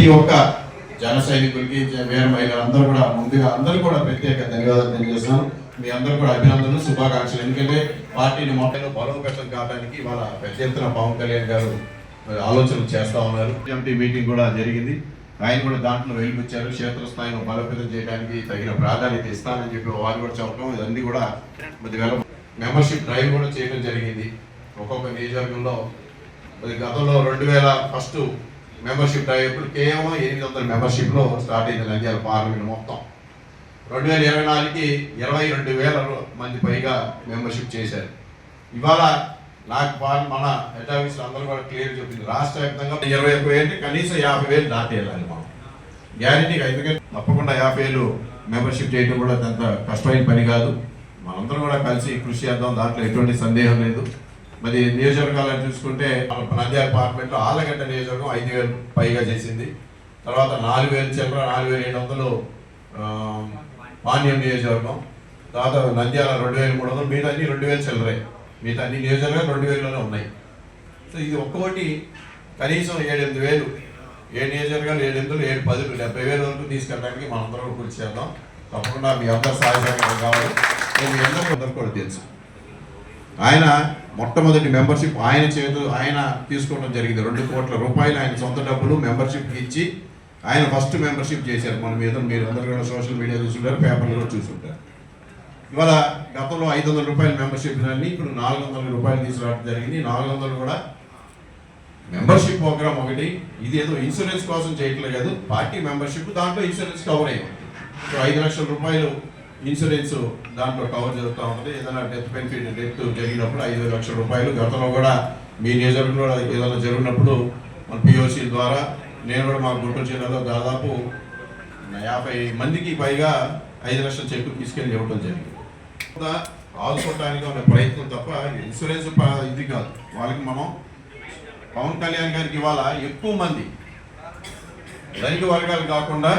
ప్రతి ఒక్క జన సైనికులకి వీర మహిళలందరూ కూడా ముందుగా అందరూ కూడా ప్రత్యేక ధన్యవాదాలు తెలియజేస్తున్నాను. మీ అందరూ కూడా అభినందనలు, శుభాకాంక్షలు. ఎందుకంటే పార్టీని మొట్టలో బలోపేతం కావడానికి ఇవాళ పెద్ద ఎత్తున పవన్ కళ్యాణ్ గారు ఆలోచనలు చేస్తా ఉన్నారు. కమిటీ మీటింగ్ కూడా జరిగింది. ఆయన కూడా దాంట్లో వెలిపించారు. క్షేత్రస్థాయిలో బలోపేతం చేయడానికి తగిన ప్రాధాన్యత ఇస్తానని చెప్పి వారు కూడా చెప్పడం, ఇవన్నీ కూడా మెంబర్షిప్ డ్రైవ్ కూడా చేయడం జరిగింది. ఒక్కొక్క నియోజకవర్గంలో గతంలో 2000 ఫస్ట్ మెంబర్షిప్ డ్రైవ్ ఇప్పుడు కేవలం 800 మెంబర్షిప్లో స్టార్ట్ అయింది నంద్యాల పార్లమెంట్ మొత్తం. 2024కి 22,000 మంది పైగా మెంబర్షిప్ చేశారు. ఇవాళ నాకు మన హెడ్ ఆఫీసులు అందరూ కూడా క్లియర్ చెప్పింది, రాష్ట్ర వ్యాప్తంగా 21,000 కనీసం 50,000 దాటి వెళ్ళాలి మనం గ్యారెంటీగా. ఎందుకంటే తప్పకుండా 50,000 మెంబర్షిప్ చేయడం కూడా అంత కష్టమైన పని కాదు. మనందరం కూడా కలిసి కృషి చేద్దాం, దాంట్లో ఎటువంటి సందేహం లేదు. మరి నియోజకవర్గాలను చూసుకుంటే నంద్యాల పార్లమెంట్లో ఆళ్ళగడ్డ నియోజకవర్గం 5,000 పైగా చేసింది. తర్వాత 4,000 చిల్లర 4,700 పాణ్యం నియోజకవర్గం. తర్వాత నంద్యాల 2,300, మిగతా అన్ని 2,000 చిల్లరే. మిగతా అన్ని నియోజకవర్గాలు 2,000లోనే ఉన్నాయి. సో ఇది ఒక్కొక్కటి కనీసం 7,000 7 నియోజకవర్గాలు 7,000 7,10 70,000 వరకు తీసుకెళ్ళడానికి మనందరం కృషి చేద్దాం. తప్పకుండా మీ అందరూ సహాయకరంగా కావాలి. నేను మీ అందరూ కూడా తెలుసు, ఆయన మొట్టమొదటి మెంబర్షిప్ ఆయన తీసుకోవడం జరిగింది. 2 కోట్ల రూపాయలు ఆయన సొంత డబ్బులు మెంబర్షిప్కి ఇచ్చి ఆయన ఫస్ట్ మెంబర్షిప్ చేశారు. మన మీద మీరు అందరూ కూడా సోషల్ మీడియా చూసుంటారు, పేపర్లు కూడా చూసుంటారు. ఇవాళ గతంలో 500 రూపాయల మెంబర్షిప్ అన్ని ఇప్పుడు 400 రూపాయలు తీసుకురావడం జరిగింది. 400 కూడా మెంబర్షిప్ ప్రోగ్రామ్ ఒకటి. ఇది ఏదో ఇన్సూరెన్స్ కోసం చేయట్లేదు కాదు, పార్టీ మెంబర్షిప్, దాంట్లో ఇన్సూరెన్స్ కవర్ అయ్యింది. సో 5 లక్షల రూపాయలు ఇన్సూరెన్స్ దాంట్లో కవర్ జరుగుతూ ఉంటుంది. ఏదైనా డెత్ బెనిఫిట్ జరిగినప్పుడు 5 లక్షల రూపాయలు. గతంలో కూడా మీ నియోజకవర్గంలో ఏదైనా జరిగినప్పుడు మన పిఓసి ద్వారా నేను కూడా మా గుంటూరు జిల్లాలో దాదాపు 50 మందికి పైగా 5 లక్షల చెక్కు తీసుకెళ్ళి ఇవ్వడం జరిగింది. ఆదుకోవడానికి ఉన్న ప్రయత్నం తప్ప ఇన్సూరెన్స్ ఇది కాదు. వాళ్ళకి మనం పవన్ కళ్యాణ్ గారికి ఇవాళ ఎక్కువ మంది ధనిక వర్గాలు కాకుండా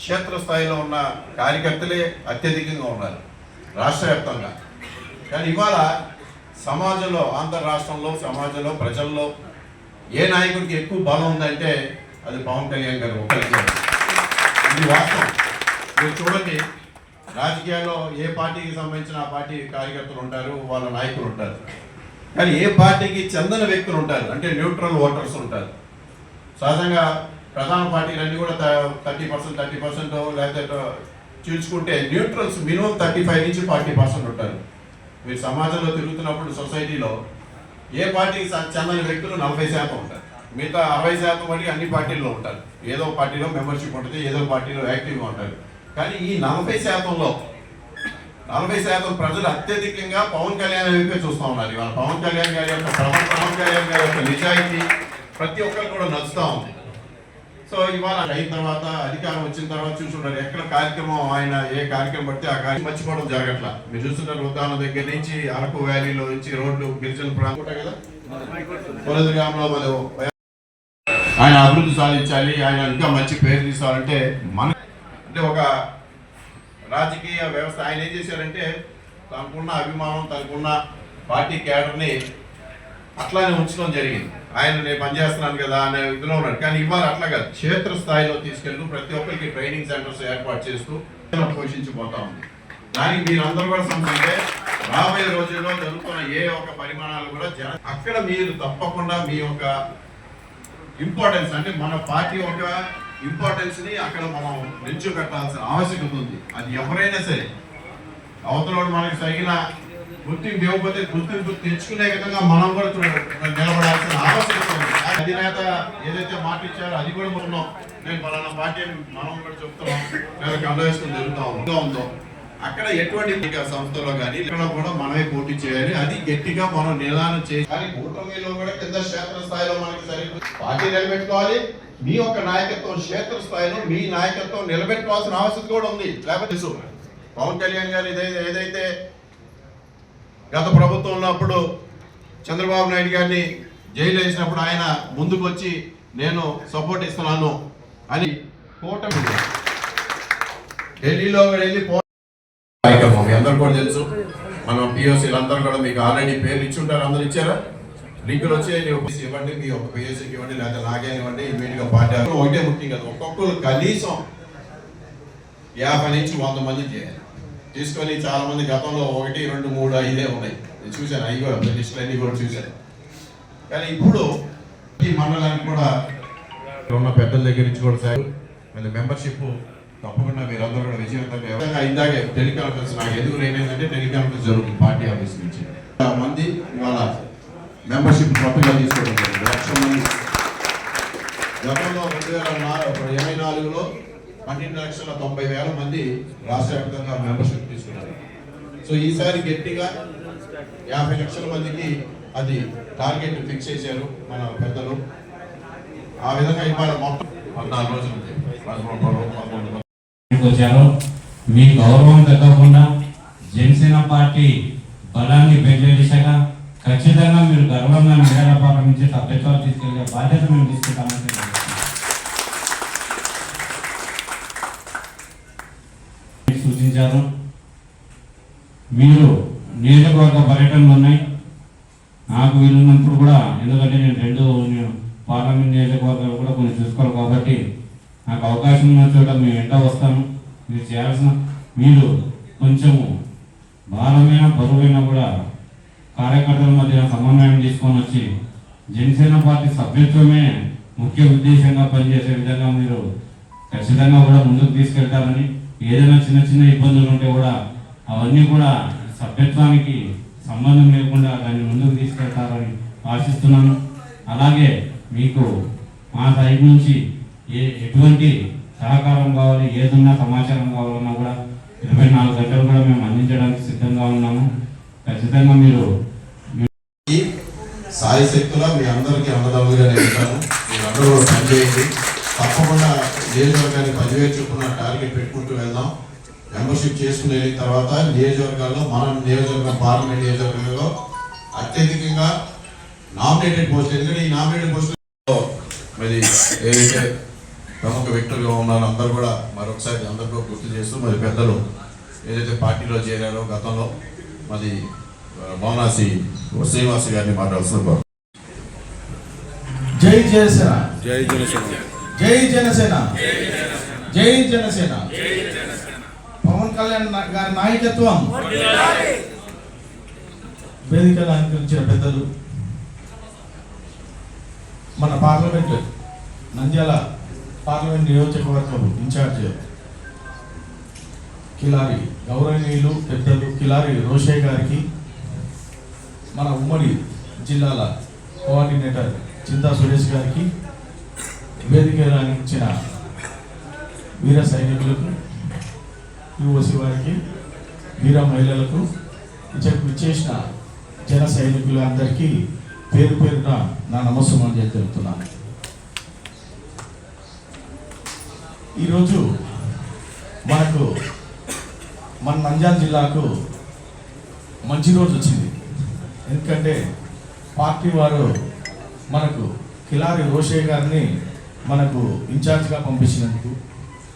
క్షేత్రస్థాయిలో ఉన్న కార్యకర్తలే అత్యధికంగా ఉన్నారు రాష్ట్ర వ్యాప్తంగా. కానీ ఇవాళ సమాజంలో, ఆంధ్ర రాష్ట్రంలో సమాజంలో ప్రజల్లో ఏ నాయకుడికి ఎక్కువ బలం ఉందంటే అది పవన్ కళ్యాణ్ గారు ఒకరికి. ఇది వాస్తవం. మీరు చూడండి, రాజకీయాల్లో ఏ పార్టీకి సంబంధించిన ఆ పార్టీ కార్యకర్తలు ఉంటారు, వాళ్ళ నాయకులు ఉంటారు. కానీ ఏ పార్టీకి చెందిన వ్యక్తులు ఉంటారు, అంటే న్యూట్రల్ ఓటర్స్ ఉంటారు. సహజంగా ప్రధాన పార్టీలన్నీ కూడా 30% లేకపోతే చూసుకుంటే న్యూట్రల్స్ మినిమం 35 నుంచి 40% ఉంటారు. మీరు సమాజంలో తిరుగుతున్నప్పుడు సొసైటీలో ఏ పార్టీకి చెందిన వ్యక్తులు 40% ఉంటారు. మిగతా 60% వరకు అన్ని పార్టీల్లో ఉంటారు. ఏదో పార్టీలో మెంబర్షిప్ ఉంటుంది, ఏదో పార్టీలో యాక్టివ్గా ఉంటారు. కానీ ఈ 40%లో 40% ప్రజలు అత్యధికంగా పవన్ కళ్యాణ్ వైపే చూస్తూ ఉన్నారు. ఇవాళ పవన్ కళ్యాణ్ గారి యొక్క నిజాయితీ ప్రతి ఒక్కరు కూడా నచ్చుతూ ఉంది. సో ఇవాళ అయిన తర్వాత అధికారం వచ్చిన తర్వాత చూస్తున్నారు, ఎక్కడ కార్యక్రమం ఆయన ఏ కార్యక్రమం పడితే ఆ కార్యక్రమం మర్చిపోవడం జరగట్లా. మీరు చూస్తున్నారు, ఉద్దానం దగ్గర నుంచి అరకు వ్యాలీలో నుంచి రోడ్లు గిరిజన ప్రాంతం కదా, ఆయన అభివృద్ధి సాధించాలి, ఆయన ఇంకా మంచి పేరు తీసుకోవాలంటే అంటే ఒక రాజకీయ వ్యవస్థ ఆయన ఏం చేశారంటే తనకున్న అభిమానం, తనకున్న పార్టీ క్యాడర్ని అట్లానే ఉంచడం జరిగింది. ఆయన నేను పనిచేస్తున్నాను కదా అనే ఇదిలో ఉన్నాడు. కానీ ఇవాళ అట్లా కాదు, క్షేత్రస్థాయిలో తీసుకెళ్తూ ప్రతి ఒక్కరికి ట్రైనింగ్ సెంటర్స్ ఏర్పాటు చేస్తూ పోషించిపోతా ఉంది. దానికి మీరందరూ కూడా సంబంధించి రాబోయే రోజుల్లో జరుగుతున్న ఏ ఒక్క పరిమాణాలు కూడా అక్కడ మీరు తప్పకుండా మీ యొక్క ఇంపార్టెన్స్, అంటే మన పార్టీ యొక్క ఇంపార్టెన్స్ ని అక్కడ మనం నిల్చో కట్టాల్సిన ఆవశ్యకత ఉంది. అది ఎవరైనా సరే, అవతల మనకి తగిన గుర్తింపు ఇవ్వకపోతే గుర్తింపు తెచ్చుకునే విధంగా మనం కూడా నిలబడాల్సిన ఆవశ్యకత ఉంది. అధినేత ఏదైతే మాట ఇచ్చారో అది కూడా ఉన్నాం. నేను పలానా పార్టీ మనం కూడా చెప్తున్నాం, లేదా కండవేసుకుని జరుగుతూ ఉందో అక్కడ ఎటువంటి సంస్థలో కానీ ఇక్కడ కూడా మనమే పోటీ చేయాలి. అది గట్టిగా మనం నిదానం చేయాలి. కూటమిలో కూడా కింద క్షేత్ర స్థాయిలో మనకి సరిగ్గా పార్టీ నిలబెట్టుకోవాలి. మీ యొక్క నాయకత్వం క్షేత్ర స్థాయిలో మీ నాయకత్వం నిలబెట్టుకోవాల్సిన ఆవశ్యకత కూడా ఉంది. లేకపోతే పవన్ కళ్యాణ్ గారు ఏదైతే గత ప్రభుత్వంలో అప్పుడు చంద్రబాబు నాయుడు గారిని జైలు వేసినప్పుడు ఆయన ముందుకు వచ్చి నేను సపోర్ట్ ఇస్తున్నాను అని కూటమి ఢిల్లీలో వెళ్ళి కార్యక్రమం మీ అందరూ కూడా తెలుసు. మన పిఓసీలు అందరూ కూడా మీకు ఆల్రెడీ పేర్లు ఇచ్చి ఉంటారు. అందరూ ఇచ్చారా? లింకులు వచ్చి ఇవ్వండి, మీ ఒక పిఎస్సీకి ఇవ్వండి, లేదా నాకే ఇవ్వండి, ఇమీడియట్గా పార్టీ ఒకటే ముఖ్యం కదా. ఒక్కొక్కరు కనీసం 50 నుంచి 100 మంది చేయాలి తీసుకొని. చాలా మంది గతంలో 1, 2, 3, 5 ఉన్నాయి, నేను చూశాను. అవి కూడా లిస్టులు అన్నీ కూడా చూశాను. కానీ ఇప్పుడు ఈ మండలానికి కూడా ఉన్న పెద్దల దగ్గర నుంచి కూడా సార్ మళ్ళీ మెంబర్షిప్ తప్పకుండా మీరందరూ కూడా విజయవంతంగా. ఇందాకే టెలికాన్ఫరెన్స్ నాకు ఎందుకు లేనేదంటే టెలికాన్ఫరెన్స్ జరుగుతుంది పార్టీ ఆఫీస్ నుంచి. మంది ఇవాళ మెంబర్షిప్ కొత్తగా తీసుకోవడం జరిగింది. 1,00,000 మంది. గతంలో 2024లో 12,90,000 మంది రాష్ట్ర వ్యాప్తంగా మెంబర్షిప్ తీసుకున్నారు. సో ఈసారి గట్టిగా 50 లక్షల మందికి అది టార్గెట్ ఫిక్స్ చేశారు మన పెద్దలు. ఆ విధంగా ఇవాళ మొత్తం 14 రోజులు వచ్చారు. మీ గౌరవం తగ్గకుండా జనసేన పార్టీ బలాన్ని పెంచే దిశగా ఖచ్చితంగా మీరు గర్వంగా మీడియా పార్టీ నుంచి సభ్యత్వాలు తీసుకెళ్లే బాధ్యత మేము తీసుకుంటామని సూచించారు. మీరు నియోజకవర్గ పర్యటనలు ఉన్నాయి. నాకు వీలున్నప్పుడు కూడా, ఎందుకంటే నేను 2 పార్లమెంట్ నియోజకవర్గాలు కూడా కొన్ని చూసుకోవాలి కాబట్టి నాకు అవకాశం ఉన్న చోట మేము వెంట వస్తాను. మీరు చేయాల్సిన, మీరు కొంచెము భారమైన బరువైనా కూడా కార్యకర్తల మధ్య సమన్వయం తీసుకొని వచ్చి జనసేన పార్టీ సభ్యత్వమే ముఖ్య ఉద్దేశంగా పనిచేసే విధంగా మీరు ఖచ్చితంగా కూడా ముందుకు తీసుకెళ్తారని, ఏదైనా చిన్న చిన్న ఇబ్బందులు ఉంటే కూడా అవన్నీ కూడా సభ్యత్వానికి సంబంధం లేకుండా దాన్ని ముందుకు తీసుకెళ్తారని ఆశిస్తున్నాను. అలాగే మీకు మా సైడ్ నుంచి ఎటువంటి సహకారం కావాలి, ఏదన్నా సమాచారం కావాలన్నా కూడా 24 గంటలు కూడా మేము అందించడానికి సిద్ధంగా ఉన్నాము. ఖచ్చితంగా మీరు సాయి శక్తులా మీ అందరికీ అన్నదమ్ములుగా నేను మీరందరూ కూడా పనిచేయండి. తప్పకుండా నియోజకవర్గానికి 10,000 చొప్పున టార్గెట్ పెట్టుకుంటూ వెళ్దాం. మెంబర్షిప్ చేసుకుని వెళ్ళిన తర్వాత నియోజకవర్గాల్లో, మన నియోజకవర్గం పార్లమెంట్ నియోజకవర్గంలో అత్యధికంగా నామినేటెడ్ పోస్టులు, ఎందుకంటే ఈ నామినేటెడ్ పోస్టులు మరి ఏదైతే ప్రముఖ వ్యక్తులుగా ఉన్నారో అందరూ కూడా మరొకసారి అందరికీ గుర్తు చేస్తూ, మరి పెద్దలు ఏదైతే పార్టీలో చేరారో గతంలో మరి భవనాసి శ్రీనివాస్ గారిని మాట్లాడుతున్నారు. జై జనసేన, జై జనసేన, జై జనసేన, జై జనసేన. పవన్ కళ్యాణ్ గారి నాయకత్వం. వేదికలు అలంకరించిన పెద్దలు, మన పార్లమెంట్ నంద్యాల పార్లమెంట్ నియోజకవర్గం ఇన్ఛార్జ్ కిలారి గౌరవనీయులు పెద్దలు కిలారి రోషయ్య గారికి, మన ఉమ్మడి జిల్లాల కోఆర్డినేటర్ చింతా సురేష్ గారికి, వేదికలు అందించిన వీర సైనికులకు, యువసి వారికి, వీర మహిళలకు, విచ్చేసిన జన సైనికులు అందరికీ పేరు పేరున నా నమస్సుమాంజలి తెలుపుతున్నాను. ఈరోజు మనకు మన నంద్యాల జిల్లాకు మంచి రోజు వచ్చింది. ఎందుకంటే పార్టీ వారు మనకు కిలారి రోషయ్య గారిని మనకు ఇన్ఛార్జ్గా పంపించినందుకు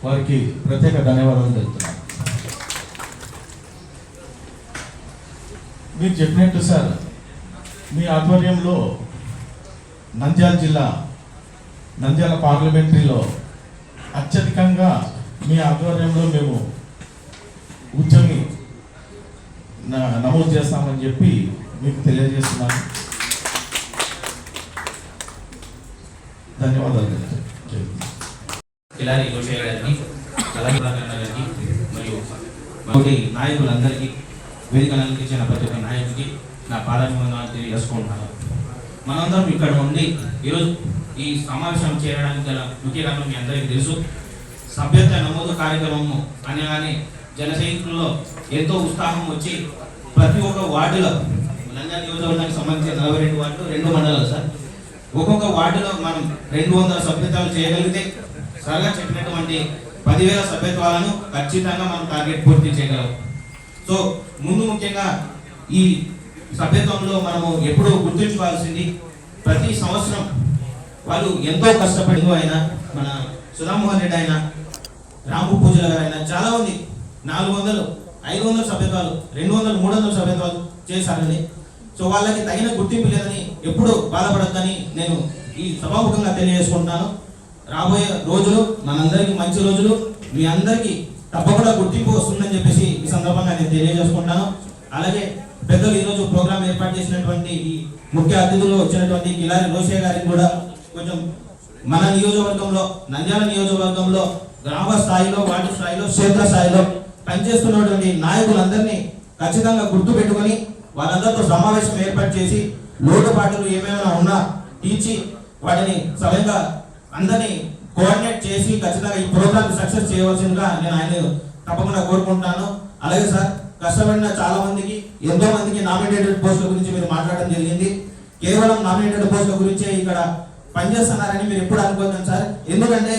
వారికి ప్రత్యేక ధన్యవాదాలు తెలుపుతున్నాను. మీరు చెప్పినట్టు సార్, మీ ఆధ్వర్యంలో నంద్యాల జిల్లా, నంద్యాల పార్లమెంటరీలో అత్యధికంగా మీ ఆధ్వర్యంలో మేము ఉద్యోగి నమోదు చేస్తామని చెప్పి మీకు తెలియజేస్తున్నాను. ధన్యవాదాలు. కిలారి రోషయ్య గారిని, అలాగే గారికి మరియు నాయకులందరికీ, వేదికను అలంకరించిన ప్రతి ఒక్క నాయకుడికి నా పాదాభివందనాలు తెలియజేసుకుంటున్నాను. మనందరం ఇక్కడ ఉండి ఈరోజు ఈ సమావేశం చేయడానికి గల ముఖ్య కారణం మీ అందరికీ తెలుసు. సభ్యత్వ నమోదు కార్యక్రమము అనగానే జన సైనికుల్లో ఎంతో ఉత్సాహం వచ్చి ప్రతి ఒక్క వార్డులో, నంద్యాల నియోజకవర్గానికి సంబంధించిన 42 వార్డులు, 2 మండలాలు సార్, ఒక్కొక్క వార్డులో మనం 200 సభ్యత్వాలు చేయగలిగితే సరగా చెప్పినటువంటి 10,000 సభ్యత్వాలను ఖచ్చితంగా మనం టార్గెట్ పూర్తి చేయగలం. సో ముందు ముఖ్యంగా ఈ సభ్యత్వంలో మనము ఎప్పుడూ గుర్తుంచుకోవాల్సింది, ప్రతి సంవత్సరం వాళ్ళు ఎంతో కష్టపడి అయినా, మన సుధామోహన్ రెడ్డి అయినా, రాము పూజల గారు అయినా చాలా మంది 400, 500 సభ్యత్వాలు, 200, 300 సభ్యత్వాలు చేశారని, సో వాళ్ళకి తగిన గుర్తింపు లేదని ఎప్పుడు బాధపడద్దని నేను ఈ సభాముఖంగా తెలియజేసుకుంటున్నాను. రాబోయే రోజులు మనందరికీ మంచి రోజులు, మీ అందరికీ తప్పకుండా గుర్తింపు వస్తుందని చెప్పేసి ఈ సందర్భంగా నేను తెలియజేసుకుంటాను. అలాగే పెద్దలు ఈరోజు ప్రోగ్రాం ఏర్పాటు చేసినటువంటి ఈ ముఖ్య అతిథులు వచ్చినటువంటి కిలారి రోషయ్య గారికి కూడా కొంచెం మన నియోజకవర్గంలో, నంద్యాల నియోజకవర్గంలో గ్రామ స్థాయిలో, వార్డు స్థాయిలో, క్షేత్ర స్థాయిలో పనిచేస్తున్నటువంటి నాయకులందరినీ ఖచ్చితంగా గుర్తు పెట్టుకొని వాళ్ళందరితో సమావేశం ఏర్పాటు చేసి లోటుపాట్లు ఏమైనా ఉన్నా తీర్చి వాటిని స్వయంగా అందరినీ కోఆర్డినేట్ చేసి ఖచ్చితంగా ఈ ప్రోగ్రామ్ సక్సెస్ చేయవలసిందిగా నేను ఆయన తప్పకుండా కోరుకుంటున్నాను. అలాగే సార్, కష్టపడిన చాలా మందికి, ఎంతో మందికి నామినేటెడ్ పోస్టుల గురించి మీరు మాట్లాడడం జరిగింది. కేవలం నామినేటెడ్ పోస్టుల గురించే ఇక్కడ పనిచేస్తున్నారని మీరు ఎప్పుడు అనుకోవద్దు సార్. ఎందుకంటే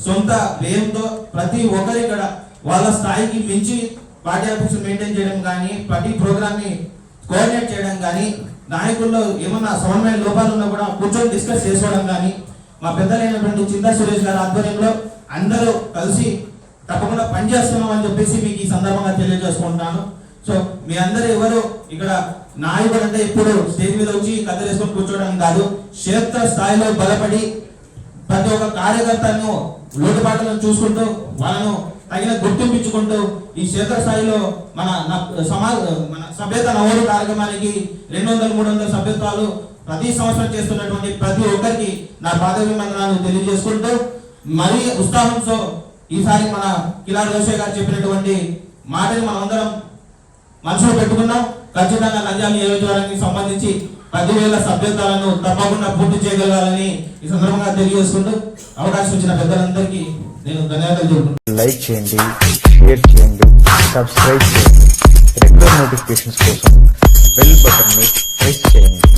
సొంత వ్యయంతో ప్రతి ఒక్కరు ఇక్కడ వాళ్ళ స్థాయికి మించి పార్టీ ఆఫీస్ మెయింటైన్ చేయడం కానీ, ప్రతి ప్రోగ్రామ్ ని కోఆర్డినేట్ చేయడం కానీ, నాయకుల్లో ఏమన్నా సమన్వయ లోపాలు ఉన్నా కూడా కూర్చొని డిస్కస్ చేసుకోవడం కానీ, మా పెద్దలైనటువంటి చింతా సురేష్ గారి ఆధ్వర్యంలో అందరూ కలిసి తప్పకుండా పనిచేస్తున్నాం అని చెప్పేసి మీకు ఈ సందర్భంగా తెలియజేసుకుంటున్నాను. సో మీ అందరూ ఎవరు ఇక్కడ నాయకుడు అంటే ఇప్పుడు స్టేజ్ మీద వచ్చి కథలేసుకొని కూర్చోవడం కాదు, క్షేత్ర స్థాయిలో బలపడి ప్రతి ఒక్క కార్యకర్తను లోటుపాట్లను చూసుకుంటూ వాళ్ళను తగిన గుర్తింపించుకుంటూ ఈ క్షేత్ర స్థాయిలో మన సభ్యత నమోదు కార్యక్రమానికి 200-300 సభ్యత్వాలు ప్రతి సంవత్సరం చేస్తున్నటువంటి ప్రతి ఒక్కరికి నా పాదాభివందనాలు తెలియజేసుకుంటూ, మరీ ఉత్సాహంతో ఈసారి మన కిలారి రోషయ్య గారు చెప్పినటువంటి మాటని మనం అందరం మనసులో పెట్టుకున్నాం. ఖచ్చితంగా నంద్యాల నియోజకవర్గానికి సంబంధించి 10,000 సభ్యత్వాలను తప్పకుండా పూర్తి చేయగలగాలని ఈ సందర్భంగా తెలియజేసుకుంటూ అవకాశం ఇచ్చిన పెద్దలందరికీ నేను ధన్యవాదాలు చెబుతున్నాను. లైక్ చేయండి, షేర్ చేయండి, సబ్స్క్రైబ్ చేయండి. రెగ్యులర్ నోటిఫికేషన్స్ కోసం బెల్ బటన్ ని ప్రెస్ చేయండి.